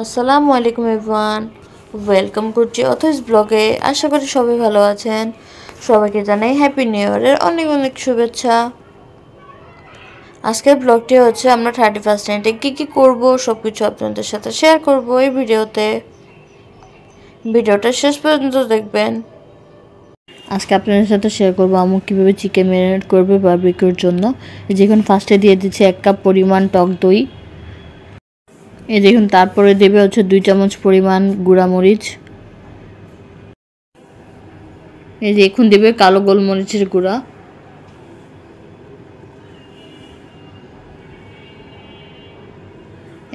আসসালামু আলাইকুম everyone, welcome করছি অথস ব্লগে। আশা করি সবাই ভালো আছেন। সবাইকে জানাই হ্যাপি নিউ ইয়ারের অনেক অনেক শুভেচ্ছা। আজকের ব্লগটি হচ্ছে আমরা 31st নাইটে কী করবো সব কিছু আপনাদের সাথে শেয়ার করব এই ভিডিওতে। ভিডিওটা শেষ পর্যন্ত দেখবেন। আজকে আপনাদের সাথে শেয়ার করবো আম্মু কীভাবে চিকেন ম্যারিনেট করবে বারবিকিউর জন্য। যেখানে ফার্স্টে দিয়ে দিচ্ছে 1 কাপ পরিমাণ টক দই। এই দেখুন, তারপরে দেবে হচ্ছে 2 চামচ পরিমাণ গুঁড়ামরিচ। এই দেখুন দেবে কালো গোলমরিচের গুঁড়া।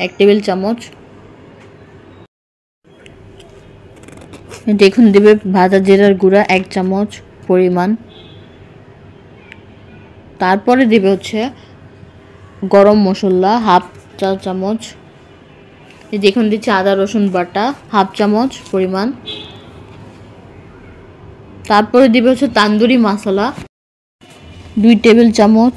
এক টেবিল চামচ। দেখুন দেবে ভাজা জিরার গুঁড়া 1 চামচ পরিমাণ। তারপরে দেবে হচ্ছে গরম মশলা হাফ চা চামচ। এই দেখুন দিচ্ছে আদা রসুন বাটা হাফ চামচ পরিমাণ। তারপরে দিবে হচ্ছে তান্দুরি মশলা 2 টেবিল চামচ।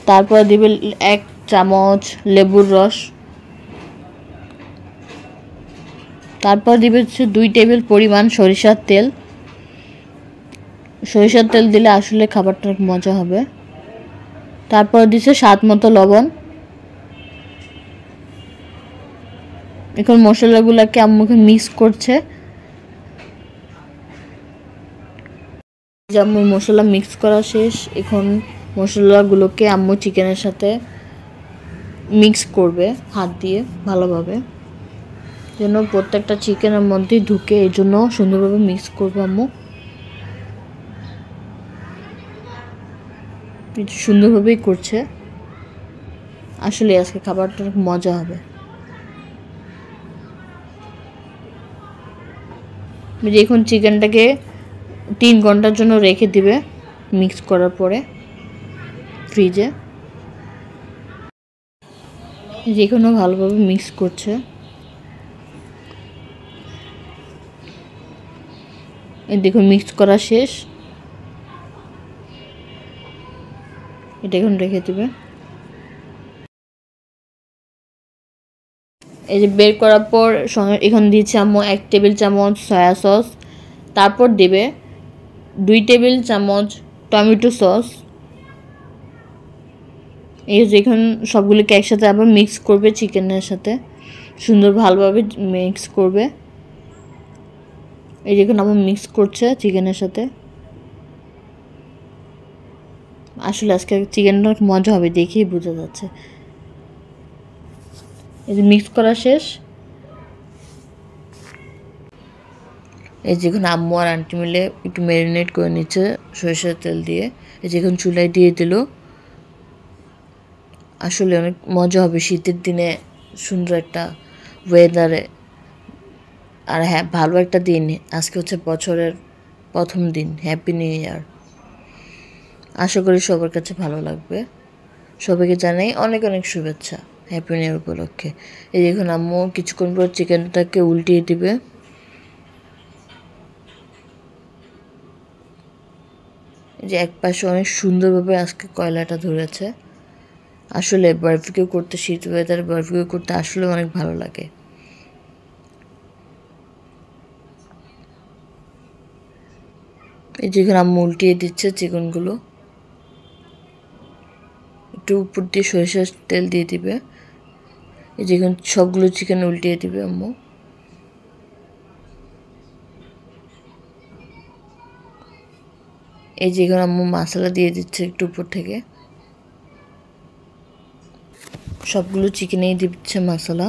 তারপরে দিবে 1 চামচ লেবুর রস। তারপর দিবে হচ্ছে 2 টেবিল পরিমাণ সরিষার তেল। সরিষার তেল দিলে আসলে খাবারটা অনেক মজা হবে। তারপর দিচ্ছে স্বাদ মতো লবণ। এখন মশলাগুলোকে আম্মুকে মিক্স করছে। আম্মু মশলা মিক্স করা শেষ। এখন মশলাগুলোকে আম্মু চিকেনের সাথে মিক্স করবে হাত দিয়ে ভালোভাবে, যেন প্রত্যেকটা চিকেনের মধ্যেই ঢুকে। এই জন্য সুন্দরভাবে মিক্স করবে আম্মু। সুন্দরভাবেই করছে। আসলে আজকে খাবারটা অনেক মজা হবে। এখন চিকেনটাকে 3 ঘন্টার জন্য রেখে দিবে মিক্স করার পরে ফ্রিজে। যেখানেও ভালোভাবে মিক্স করছে। দেখুন মিক্স করা শেষ। এটা এখন রেখে দিবে। এই যে বের করার পর এখন দিয়েছে আম্মু 1 টেবিল চামচ সয়া সস। তারপর দেবে 2 টেবিল চামচ টমেটো সস। এই যে এখন সবগুলোকে একসাথে আবার মিক্স করবে চিকেনের সাথে, সুন্দর ভালোভাবে মিক্স করবে। এই দেখুন আম্মু মিক্স করছে চিকেনের সাথে। আসলে আজকে চিকেনটা অনেক মজা হবে, দেখেই বোঝা যাচ্ছে। এই যে মিক্স করা শেষ। এই যেখান আম্মু আর আন্টি মিলে একটু ম্যারিনেট করে নিচ্ছে সরিষার তেল দিয়ে। এই যেখান চুলায় দিয়ে দিল। আসলে অনেক মজা হবে শীতের দিনে, সুন্দর একটা ওয়েদারে। আর হ্যাঁ, ভালো একটা দিন। আজকে হচ্ছে বছরের প্রথম দিন, হ্যাপি নিউ ইয়ার। আশা করি সবার কাছে ভালো লাগবে। সবাইকে জানাই অনেক অনেক শুভেচ্ছা হ্যাপি নিউ ইয়ার উপলক্ষে। এই দেখুন আম্মু কিছুক্ষণ পর চিকেনটাকে উল্টিয়ে দিবে। যে এক পাশে অনেক সুন্দরভাবে আজকে কয়লাটা ধরেছে। আসলে বারবিকিউ করতে, শীত ওয়েদারে বারবিকিউ করতে আসলে অনেক ভালো লাগে। এই যেখানে আম্মু উল্টিয়ে দিচ্ছে চিকেনগুলো। একটু উপর দিয়ে সরিষার তেল দিয়ে দিবে। এই যেখানে সবগুলো চিকেন উল্টিয়ে দিবে আম্মু। এই যেখানে আম্মু মশলা দিয়ে দিচ্ছে একটু উপর থেকে। সবগুলো চিকেনেই দিচ্ছে মশলা।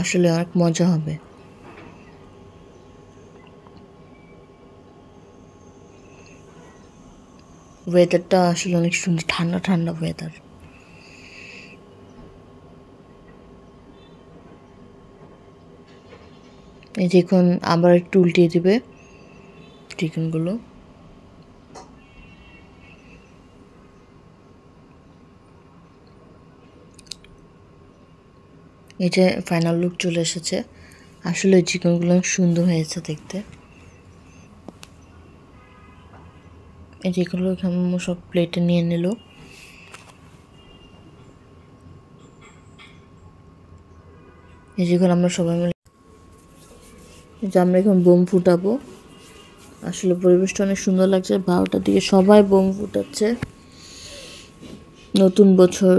আসলে অনেক মজা হবে। ওয়েদারটা আসলে অনেক সুন্দর, ঠান্ডা ঠান্ডা ওয়েদার। এই দেখুন আবার একটু উল্টিয়ে দিবে চিকেনগুলো। এই যে ফাইনাল লুক চলে এসেছে। আসলে চিকেনগুলো অনেক সুন্দর হয়েছে দেখতে। এই যেগুলো আম্মু সব প্লেটে নিয়ে নিল। এই যেগুলো আমরা সবাই মিলে আমরা এখন বোম ফুটাবো। আসলে পরিবেশটা অনেক সুন্দর লাগছে, 12টার দিকে সবাই বোম ফুটাচ্ছে। নতুন বছর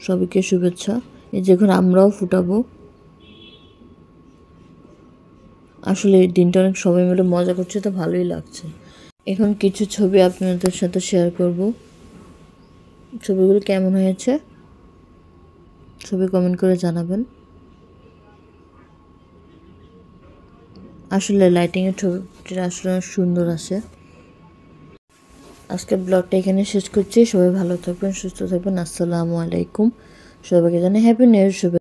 সবাইকে শুভেচ্ছা। এই যেখানে আমরাও ফুটাবো। আসলে এই দিনটা অনেক সবাই মিলে মজা করছে, তো ভালোই লাগছে। এখন কিছু ছবি আপনাদের সাথে শেয়ার করব। ছবিগুলো কেমন হয়েছে ছবি কমেন্ট করে জানাবেন। আসলে লাইটিংয়ের ছবিটা আসলে সুন্দর আসে। আজকের ব্লগটা এখানে শেষ করছি। সবাই ভালো থাকবেন, সুস্থ থাকবেন। আসসালামু আলাইকুম। সবাইকে জানাই হ্যাপি নিউ ইয়ার শুভেচ্ছা।